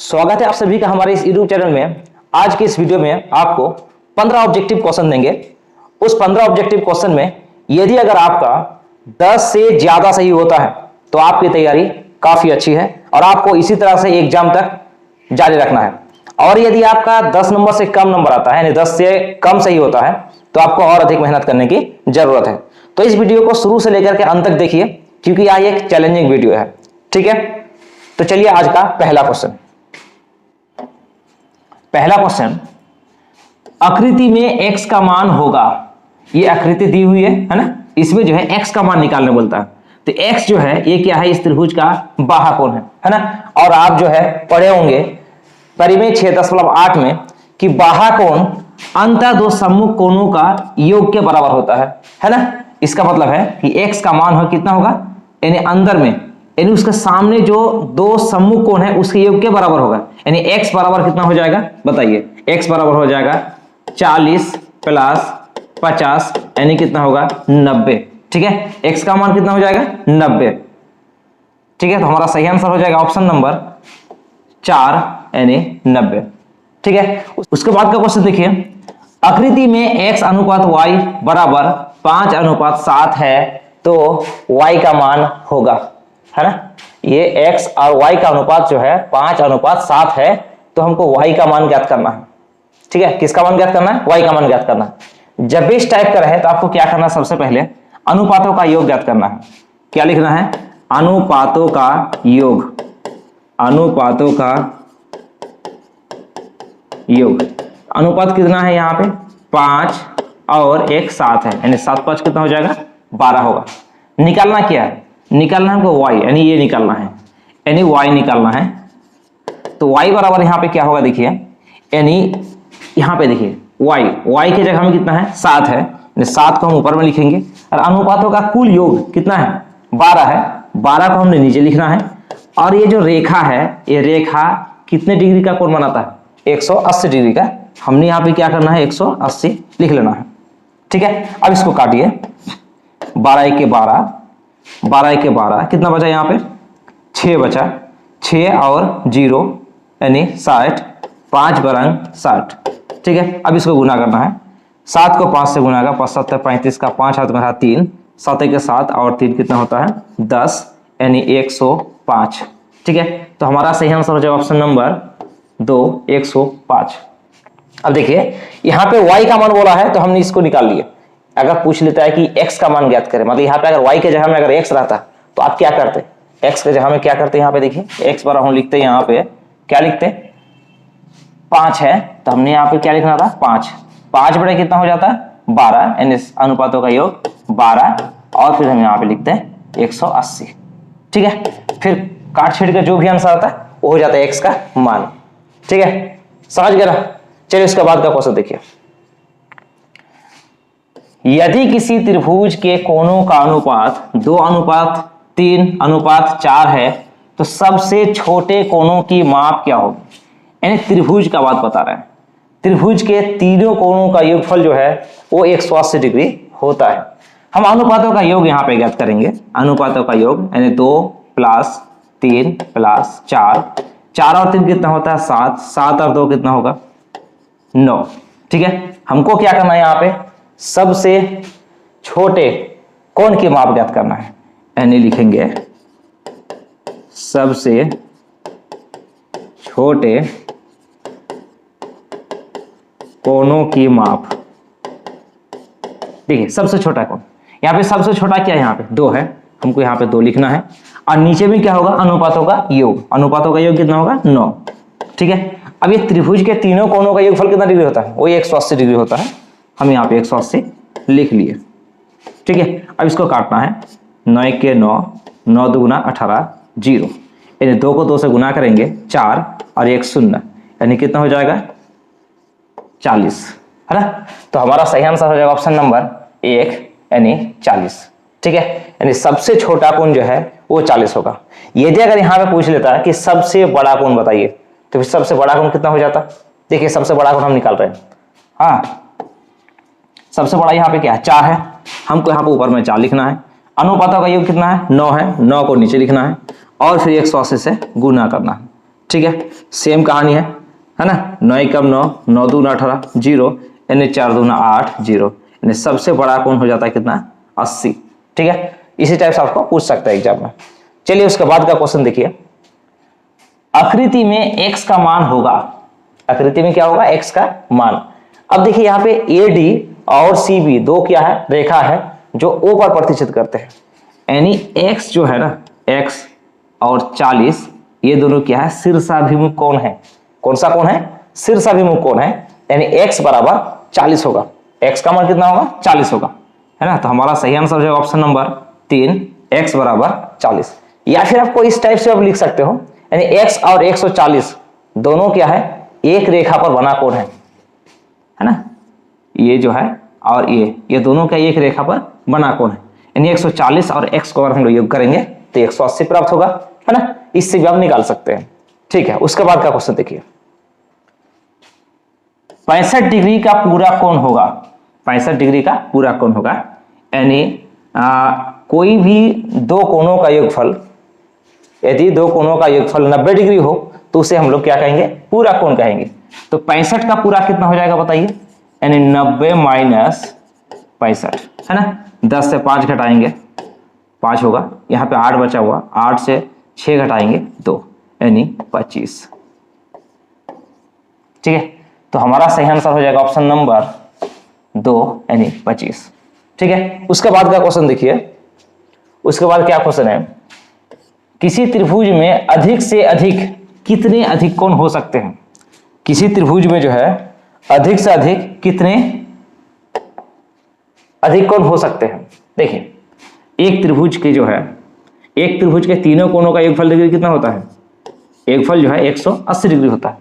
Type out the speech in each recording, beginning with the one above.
स्वागत है आप सभी का हमारे इस यूट्यूब चैनल में। आज की इस वीडियो में आपको 15 ऑब्जेक्टिव क्वेश्चन देंगे। उस 15 ऑब्जेक्टिव क्वेश्चन में यदि अगर आपका 10 से ज्यादा सही होता है तो आपकी तैयारी काफी अच्छी है और आपको इसी तरह से एग्जाम तक जारी रखना है। और यदि आपका 10 नंबर से कम नंबर आता है यानी 10 से कम सही होता है तो आपको और अधिक मेहनत करने की जरूरत है। तो इस वीडियो को शुरू से लेकर के अंत तक देखिए क्योंकि यह एक चैलेंजिंग वीडियो है। ठीक है, तो चलिए आज का पहला क्वेश्चन। पहला क्वेश्चन, आकृति में x का मान होगा। ये आकृति दी हुई है ना, इसमें जो है x का मान निकालने बोलता है। तो x जो है ये क्या है, इस त्रिभुज का बाह्य कोण है ना। और आप जो है पढ़े होंगे परिमेय 6.8 में कि बाह्य कोण अंतः दो सम्मुख कोणों का योग के बराबर होता है ना। इसका मतलब है कि x का मान हो कितना होगा, यानी अंदर में यानी उसके सामने जो दो सम्मुख कोण है उसके योग के बराबर होगा। यानी x बराबर कितना हो जाएगा बताइए, x बराबर हो जाएगा 40 प्लस 50 यानी कितना होगा 90। ठीक है, x का मान कितना हो जाएगा 90। ठीक है, तो हमारा सही आंसर हो जाएगा ऑप्शन नंबर 4 यानी 90। ठीक है, उसके बाद का क्वेश्चन देखिए, आकृति में x अनुपात y बराबर 5:7 है तो y का मान होगा, है ना। ये x और y का अनुपात जो है 5:7 है तो हमको y का मान ज्ञात करना है। ठीक है, किसका मान ज्ञात करना है, y का मान ज्ञात करना है। जब भी इस टाइप का रहे तो आपको क्या करना है, सबसे पहले अनुपातों का योग ज्ञात करना है। क्या लिखना है, अनुपातों का योग, अनुपातों का योग। अनुपात कितना है यहाँ पे 5 और 1 7 है, यानी 7 5 कितना हो जाएगा 12 होगा। निकालना क्या है, निकालना है हमको y, यानी ये निकालना है, यानी y निकालना है। तो y बराबर यहाँ पे क्या होगा देखिए, यानी यहाँ पे देखिए y की जगह में कितना है 7 है, यानी 7 को हम ऊपर में लिखेंगे और अनुपातों का कुल योग कितना है 12 है, 12 को हमने नीचे लिखना है। और ये जो रेखा है ये रेखा कितने डिग्री का कोण बनाता है 180 डिग्री का। हमने यहाँ पे क्या करना है 180 लिख लेना है। ठीक है, अब इसको काटिए, 12 के 12, 12 के 12 कितना बचा यहाँ पे 6 बचा, 6 और 0 यानी 60, 5 बरंग 60। ठीक है, अब इसको गुना करना है, 7 को 5 से गुना का 5 7 35 का 5 हाथ में रहा 3, 7 के 7 और 3 कितना होता है 10 यानी 105। ठीक है, तो हमारा सही आंसर हो जाएगा ऑप्शन नंबर 2 105। अब देखिए यहाँ पे y का मान बोला है तो हमने इसको निकाल लिया। अगर पूछ लेता है कि x का मान ज्ञात करें, मतलब यहाँ पे अगर y के जगह में अगर x रहता तो आप क्या करते, x के जगह में क्या करते, यहाँ पे देखिए x बराबर हम लिखते हैं, यहाँ पे क्या लिखते 5 है तो हमने यहाँ पे क्या लिखना था 5 बड़े कितना हो जाता है 12, यानी अनुपातों का योग 12 और फिर हम यहाँ पे लिखते हैं 180। ठीक है, फिर काट छीट के जो भी आंसर आता है वो हो जाता है x का मान। ठीक है, समझ गए ना। चलिए उसके बाद का क्वेश्चन देखिए, यदि किसी त्रिभुज के कोणों का अनुपात 2:3:4 है तो सबसे छोटे कोणों की माप क्या होगी। यानी त्रिभुज का बात बता रहे हैं, त्रिभुज के तीनों कोणों का योगफल जो है वो 180 डिग्री होता है। हम अनुपातों का योग यहाँ पे ज्ञात करेंगे, अनुपातों का योग यानी 2 + 3 + 4, 4 और 3 कितना होता है 7, 7 और 2 कितना होगा 9। ठीक है, हमको क्या करना है यहाँ पे सबसे छोटे कोण की माप ज्ञात करना है, यानी लिखेंगे सबसे छोटे कोणों की माप। देखिए सबसे छोटा कोण, यहाँ पे सबसे छोटा क्या है यहाँ पे 2 है, हमको यहाँ पे 2 लिखना है। और नीचे में क्या होगा अनुपातों का योग, अनुपातों का योग कितना होगा 9। ठीक है, अब ये त्रिभुज के तीनों कोणों का योगफल कितना डिग्री होता है, वो 180 डिग्री होता है। हम यहाँ पे 180 लिख लिए। ठीक है, अब इसको काटना है, 9 के 9, 9 दूना 18, 0 यानी 2 को 2 से गुना करेंगे 4 और 1 0 यानी कितना हो जाएगा 40, है ना। तो हमारा सही आंसर हो जाएगा ऑप्शन नंबर 1 यानी 40। ठीक है, यानी सबसे छोटा कोण जो है वो 40 होगा। यदि अगर यहाँ पे पूछ लेता है कि सबसे बड़ा कोण बताइए तो फिर सबसे बड़ा कोण कितना हो जाता, देखिए सबसे बड़ा कोण हम निकाल रहे हैं। हाँ, सबसे बड़ा यहाँ पे क्या है 4 है, हमको यहाँ पे ऊपर में 4 लिखना है। अनुपातों का योग कितना है 9 है, 9 को नीचे लिखना है और फिर 180 से गुना करना है। ठीक है, सेम कहानी है ना। 9 कम 9, 9 दूना 18, 0 यानी 4 दूना 8, 0 यानी सबसे बड़ा कौन हो जाता है कितना, 80। ठीक है, इसी टाइप से आपको पूछ सकता है एग्जाम में। चलिए उसके बाद का क्वेश्चन देखिए, आकृति में x का मान होगा, आकृति में क्या होगा, x का मान। अब देखिए यहाँ पे AD और CB दो क्या है, रेखा है जो O पर प्रतिच्छेद करते हैं, यानी x जो है ना, x और 40 ये दोनों क्या है, शीर्षाभिमुख कोण है। कौन सा कोण है, शीर्षाभिमुख कोण है, यानी x बराबर 40 होगा। x का मान कितना होगा, 40 होगा, है ना। तो हमारा सही आंसर हो जाएगा ऑप्शन नंबर 3, x बराबर 40। या फिर आपको इस टाइप से आप लिख सकते हो, यानी x और 140 दोनों क्या है, एक रेखा पर बना कोण है ना। ये जो है और ये दोनों का एक रेखा पर बना कोण है, यानी 140 और x को अगर हम लोग योग करेंगे तो 180 प्राप्त होगा, है ना। इससे भी आप निकाल सकते हैं। ठीक है, उसके बाद का क्वेश्चन देखिए, 65 डिग्री का पूरा कोण होगा, 65 डिग्री का पूरा कोण होगा, यानी कोई भी दो कोणों का योगफल, यदि दो कोणों का योगफल 90 डिग्री हो तो उसे हम लोग क्या कहेंगे, पूरा कोण कहेंगे। तो 65 का पूरा कितना हो जाएगा बताइए, यानी 90 माइनस 65, है ना। 10 से 5 घटाएंगे 5 होगा, यहाँ पे 8 बचा हुआ, 8 से 6 घटाएंगे 2 यानी 25। ठीक है, तो हमारा सही आंसर हो जाएगा ऑप्शन नंबर 2 यानी 25। ठीक है, उसके बाद का क्वेश्चन देखिए, उसके बाद क्या क्वेश्चन है, किसी त्रिभुज में अधिक से अधिक कितने अधिक कोण हो सकते हैं। किसी त्रिभुज में जो है अधिक से अधिक कितने अधिक कोण हो सकते हैं। देखिए एक त्रिभुज के जो है, एक त्रिभुज के तीनों कोणों का योगफल डिग्री कितना होता है, योगफल जो है 180 डिग्री होता है।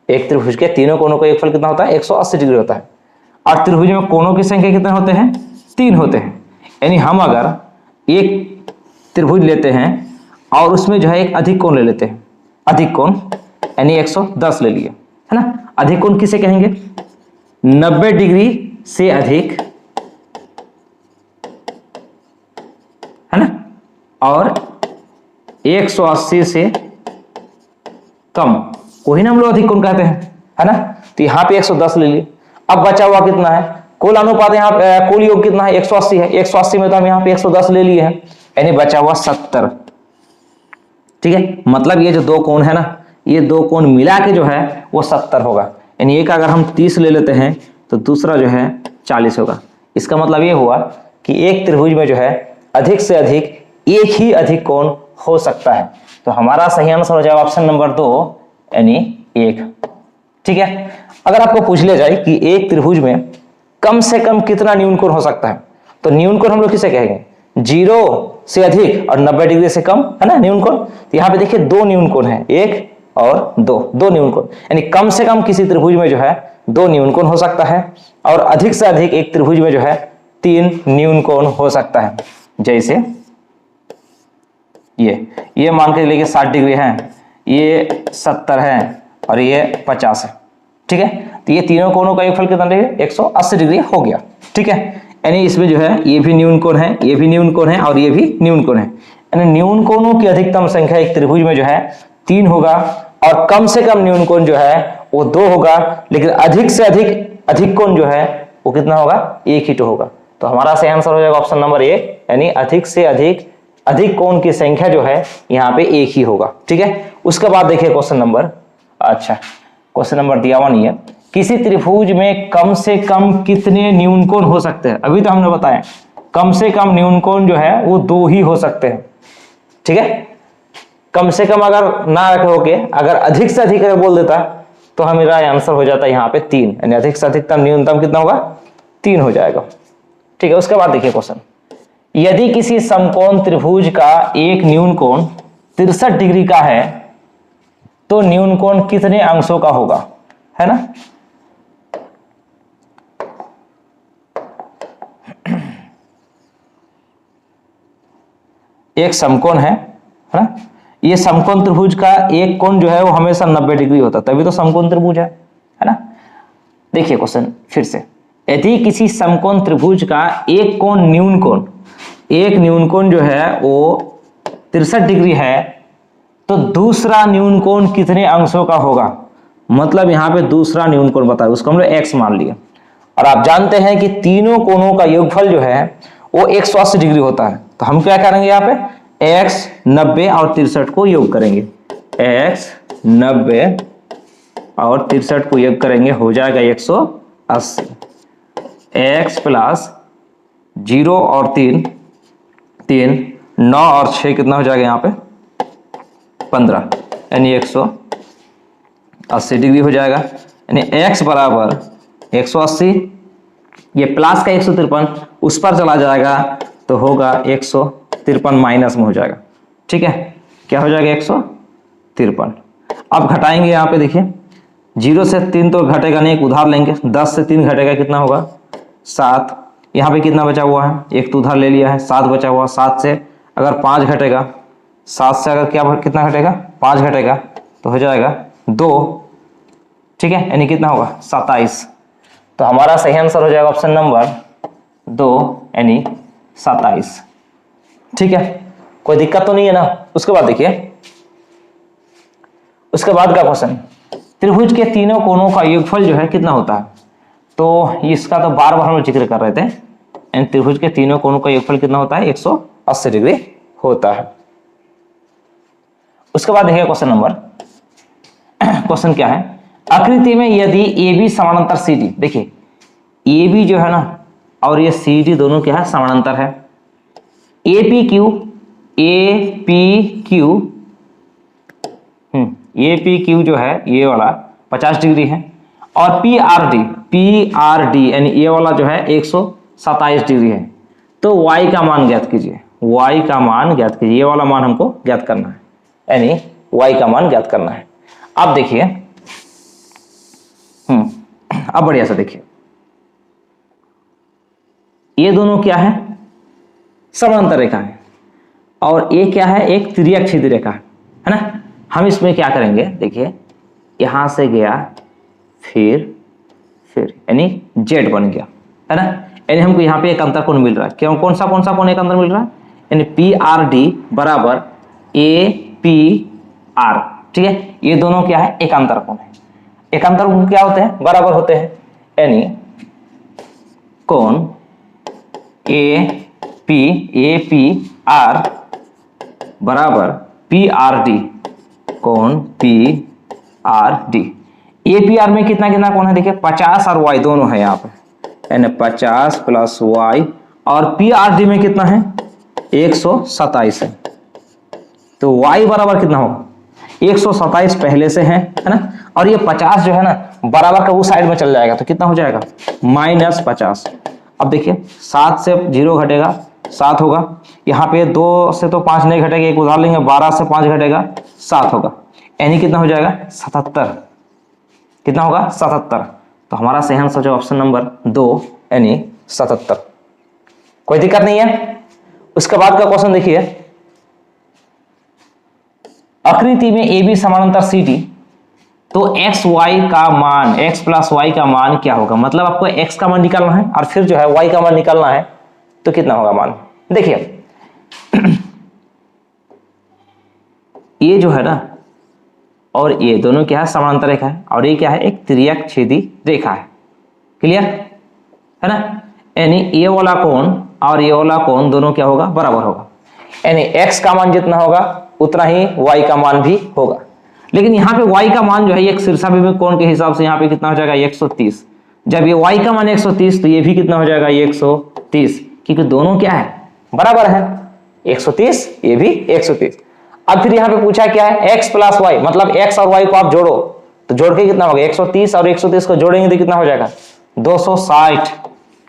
एक त्रिभुज के तीनों कोणों का योगफल कितना होता है, 180 डिग्री होता है। और त्रिभुज में कोणों की संख्या कितने होते हैं, 3 होते हैं। यानी हम अगर एक त्रिभुज लेते हैं और उसमें जो है एक अधिक कोण ले लेते हैं, अधिक कोण यानी 110 ले लिए, है ना। अधिक कोण किसे कहेंगे, 90 डिग्री से अधिक, है ना, और 180 से कम, वही ना हम लोग अधिक कोण कहते हैं, है ना। तो यहाँ पे 110 ले लिए। अब बचा हुआ कितना है, कुल अनुपात यहाँ कुल योग कितना है, 180 है। 180 में तो हम यहाँ पे 110 ले लिए हैं, यानी बचा हुआ 70। ठीक है, मतलब ये जो दो कोण है ना, ये दो कोण मिला के जो है वो 70 होगा। यानी एक अगर हम 30 ले लेते हैं तो दूसरा जो है 40 होगा। इसका मतलब ये हुआ कि एक त्रिभुज में जो है अधिक से अधिक एक ही अधिक कोण हो सकता है। तो हमारा सही आंसर हो जाएगा ऑप्शन नंबर 2 यानी 1। ठीक है, अगर आपको पूछ लिया जाए कि एक त्रिभुज में कम से कम कितना न्यून कोण हो सकता है, तो न्यून कोण हम लोग किसे कहेंगे, 0 से अधिक और 90 डिग्री से कम, है ना, न्यून कोण। तो यहाँ पे देखिए दो न्यून कोण है, 1 और 2, दो न्यून कोण। यानी कम से कम किसी त्रिभुज में जो है 2 न्यून कोण हो सकता है, और अधिक से अधिक एक त्रिभुज में जो है 3 न्यून कोण हो सकता है। जैसे ये मान के लेके 60 डिग्री है, ये 70 है और ये 50 है। ठीक है, तो ये तीनों कोणों का योगफल कितना डिग्री, 180 डिग्री हो गया। ठीक है, यानी इसमें जो है ये भी न्यून कोण है, ये भी न्यून कोण है और ये भी न्यून कोण है। यानी न्यून कोणों की अधिकतम संख्या एक त्रिभुज में जो है 3 होगा, और कम से कम न्यून कोण जो है वो 2 होगा, लेकिन अधिक से अधिक कोण जो है वो कितना होगा, 1 ही तो होगा। तो हमारा सही आंसर हो जाएगा ऑप्शन नंबर 1, यानी अधिक से अधिक कोण की संख्या जो है यहाँ पे 1 ही होगा। ठीक है, उसके बाद देखिए क्वेश्चन नंबर, क्वेश्चन नंबर दिया हुआ नहीं है, किसी त्रिभुज में कम से कम कितने न्यून कोण हो सकते हैं। अभी तो हमने बताया कम से कम न्यून कोण जो है वो 2 ही हो सकते हैं। ठीक है, कम से कम अगर ना होके अगर अधिक से अधिक अगर बोल देता तो हमारा आंसर हो जाता है यहाँ पे 3, यानी अधिक से अधिकतम न्यूनतम कितना होगा, 3 हो जाएगा। ठीक है, उसके बाद देखिए क्वेश्चन, यदि किसी समकोण त्रिभुज का एक न्यून कोण 63 डिग्री का है तो न्यून कोण कितने अंशों का होगा, है ना। एक समकोण है ना, ये समकोण त्रिभुज का एक कोण जो है वो हमेशा 90 डिग्री होता है, तभी तो समकोण त्रिभुज है ना। देखिए क्वेश्चन फिर से, यदि किसी समकोण त्रिभुज का एक कोण न्यून कोण, एक न्यून कोण जो है वो 63 डिग्री है तो दूसरा न्यून कोण कितने अंशों का होगा, मतलब यहाँ पे दूसरा न्यून कोण बताया, उसको हम लोग x मान लिया। और आप जानते हैं कि तीनों कोणों का योगफल जो है वो 180 डिग्री होता है। तो हम क्या करेंगे, यहाँ पे x 90 और 63 को योग करेंगे, x 90 और 63 को योग करेंगे, हो जाएगा 180। x प्लस 0 और 3 9 और 6 कितना हो जाएगा यहाँ पे 15, यानी 180 डिग्री हो जाएगा। यानी x बराबर 180, ये प्लस का 153 उस पर चला जाएगा तो होगा 153 माइनस में हो जाएगा। ठीक है, क्या हो जाएगा 153। अब घटाएंगे यहाँ पे, देखिए 0 से 3 तो घटेगा नहीं, एक उधार लेंगे, 10 से 3 घटेगा कितना होगा 7। यहाँ पे कितना बचा हुआ है, एक तो उधार ले लिया है, 7 बचा हुआ। 7 से अगर 5 घटेगा, 7 से अगर कितना घटेगा 5 घटेगा तो हो जाएगा 2। ठीक है, यानी कितना होगा 27। तो हमारा सही आंसर हो जाएगा ऑप्शन नंबर 2 यानी 27। ठीक है, कोई दिक्कत तो नहीं है ना। उसके बाद देखिए, उसके बाद का क्वेश्चन, त्रिभुज के तीनों कोणों का योगफल जो है कितना होता है। तो इसका तो बार बार हम लोग जिक्र कर रहे थे, यानी त्रिभुज के तीनों कोणों का योगफल कितना होता है 180 डिग्री होता है। उसके बाद देखिए क्वेश्चन नंबर, क्वेश्चन क्या है, आकृति में यदि AB समानांतर CD, देखिए AB जो है ना और ये CD दोनों क्या है समानांतर है। APQ जो है ये वाला 50 डिग्री है, और PRD यानी ये वाला जो है 127 डिग्री है। तो y का मान ज्ञात कीजिए, y का मान ज्ञात कीजिए, ये वाला मान हमको ज्ञात करना है, यानी y का मान ज्ञात करना है। अब देखिए, अब बढ़िया से देखिए, ये दोनों क्या है समांतर रेखा है, और ये क्या है एक त्रिअक्षीय रेखा है ना। हम इसमें क्या करेंगे, देखिए यहां से गया फिर यानी जेड बन गया है ना, यानी हमको यहाँ पे एक अंतर कोण मिल रहा है। क्यों, कौन सा कोण एक अंतर मिल रहा है, यानी PRD बराबर APR। ठीक है, ये दोनों क्या है एक अंतर कोण है। एक अंतर कोण क्या होते हैं, बराबर होते हैं, यानी कोण APR बराबर PRD, कोण PRD। APR में कितना कितना कोण है, देखिए 50 और y दोनों है यहाँ पे, यानी 50 प्लस y, और PRD में कितना है 127 है। तो y बराबर कितना होगा 127 पहले से है ना, और ये 50 जो है ना बराबर का वो साइड में चल जाएगा, तो कितना हो जाएगा -50। अब देखिए 7 से 0 घटेगा 7 होगा, यहाँ पे 2 से तो 5 नहीं घटेगा, एक उधार लेंगे, 12 से 5 घटेगा 7 होगा, यानी कितना हो जाएगा 77। कितना होगा 77। तो हमारा सही आंसर जो ऑप्शन नंबर 2 यानी 77। कोई दिक्कत नहीं है। उसके बाद का क्वेश्चन देखिए, आकृति में AB समानांतर CD, तो x प्लस y का मान क्या होगा, मतलब आपको x का मान निकालना है और फिर जो है y का मान निकालना है, तो कितना होगा मान। देखिए ये जो है ना और ये दोनों क्या है समानांतर रेखा है, और ये क्या है एक त्रिअक्षीय रेखा है। क्लियर है ना, यानी ये वाला कोण और ये वाला कोण दोनों क्या होगा बराबर होगा, यानी x का मान जितना होगा उतना ही y का मान भी होगा। लेकिन यहाँ पे y का मान जो है एक शीर्षाभिमुख कोण के हिसाब से यहाँ पे कितना हो जाएगा 130। जब ये y का मान 130 तो ये भी कितना हो जाएगा 130, क्योंकि दोनों क्या है बराबर है 130, ये भी 130। अब फिर यहाँ पे पूछा क्या है x प्लस y, मतलब x और y को आप जोड़ो तो जोड़ के कितना होगा 130 और 130 को जोड़ेंगे तो कितना हो जाएगा 260।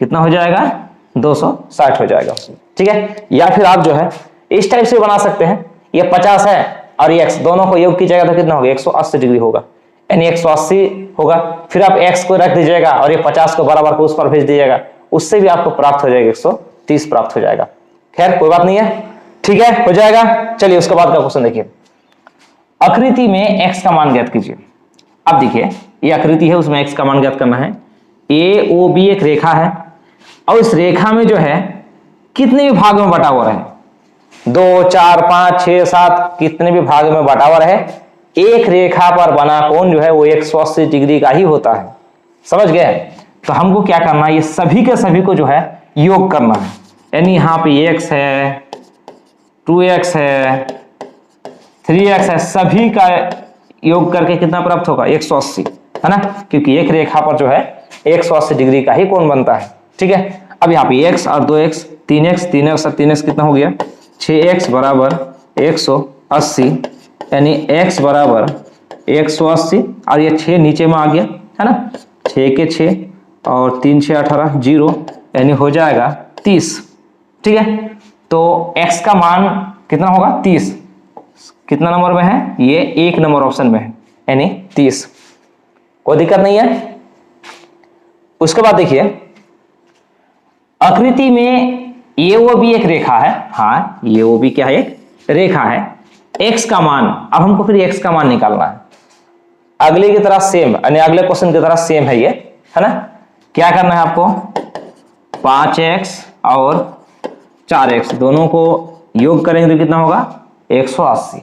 कितना हो जाएगा 260 हो जाएगा। ठीक है, या फिर आप जो है इस टाइप से बना सकते हैं, ये 50 है और ये x दोनों को योग कीजिएगा तो कितना होगा 180 डिग्री होगा, यानी 180 होगा। फिर आप x को रख दीजिएगा और ये 50 को बराबर को उस पर भेज दीजिएगा, उससे भी आपको प्राप्त हो जाएगा 130 प्राप्त हो जाएगा। खैर कोई बात नहीं है, ठीक है हो जाएगा। चलिए उसके बाद का क्वेश्चन देखिए, आकृति में x का मान ज्ञात कीजिए। अब देखिए ये आकृति है, उसमें x का मान ज्ञात करना है। AOB एक रेखा है और इस रेखा में जो है कितने भाग में बटा हुआ है, 2, 4, 5, 6, 7 कितने भी भाग में बटा हुआ रहे, एक रेखा पर बना कोण जो है वो 180 डिग्री का ही होता है। समझ गए? तो हमको क्या करना है, ये सभी के सभी को जो है योग करना है। यानी यहाँ पे x है, 2x है, 3x है, सभी का योग करके कितना प्राप्त होगा, 180, है ना, क्योंकि एक रेखा पर जो है 180 डिग्री का ही कोण बनता है। ठीक है, अब यहाँ पे x और 2x, 3x, 3x और 3x कितना हो गया, 6x बराबर 180, यानी x बराबर 180 और ये 6 नीचे में आ गया, है ना, 6 के 6 और 3 6 18 0, यानी हो जाएगा 30। ठीक है, तो x का मान कितना होगा, 30। कितना नंबर में है, ये 1 नंबर ऑप्शन में है, यानी 30। कोई दिक्कत नहीं है। उसके बाद देखिए आकृति में ये वो भी एक रेखा है, हाँ ये वो भी क्या है, एक रेखा है। x का मान, अब हमको फिर x का मान निकालना है, अगले की तरह सेम, यानी अगले क्वेश्चन की तरह सेम है ये, है ना। क्या करना है आपको, 5x और 4x दोनों को योग करेंगे तो कितना होगा, 180।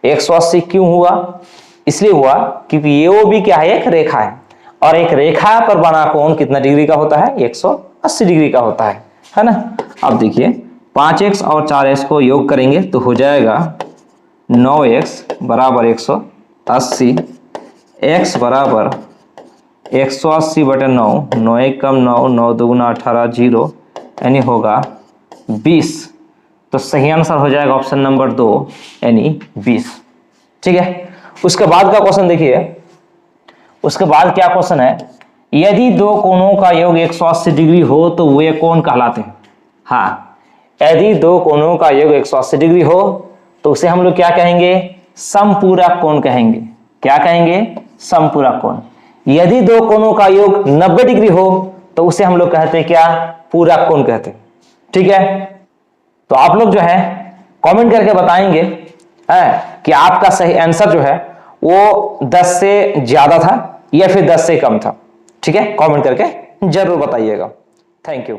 180 क्यों हुआ, इसलिए हुआ क्योंकि ये वो भी क्या है, एक रेखा है, और एक रेखा पर बना कोण कितना डिग्री का होता है, 180 डिग्री का होता है ना। अब देखिए 5x और 4x को योग करेंगे तो हो जाएगा 9x बराबर 180, x बराबर 180 बटे 9, 9 1 कम 9, 9 दूगुना 18 0, यानी होगा 20। तो सही आंसर हो जाएगा ऑप्शन नंबर 2, यानी 20। ठीक है, उसके बाद का क्वेश्चन देखिए, उसके बाद क्या क्वेश्चन है, यदि दो कोणों का योग 180 डिग्री हो तो वे कोण कहलाते हैं। हाँ, यदि दो कोणों का योग 180 डिग्री हो तो उसे हम लोग क्या कहेंगे, समपूरक कोण कहेंगे। क्या कहेंगे, समपूरक कोण। यदि दो कोणों का योग 90 डिग्री हो तो उसे हम लोग कहते हैं क्या, पूरक कोण कहते हैं। ठीक है, तो आप लोग जो है कमेंट करके बताएंगे कि आपका सही आंसर जो है वो 10 से ज्यादा था या फिर 10 से कम था। ठीक है, कमेंट करके जरूर बताइएगा। Thank you.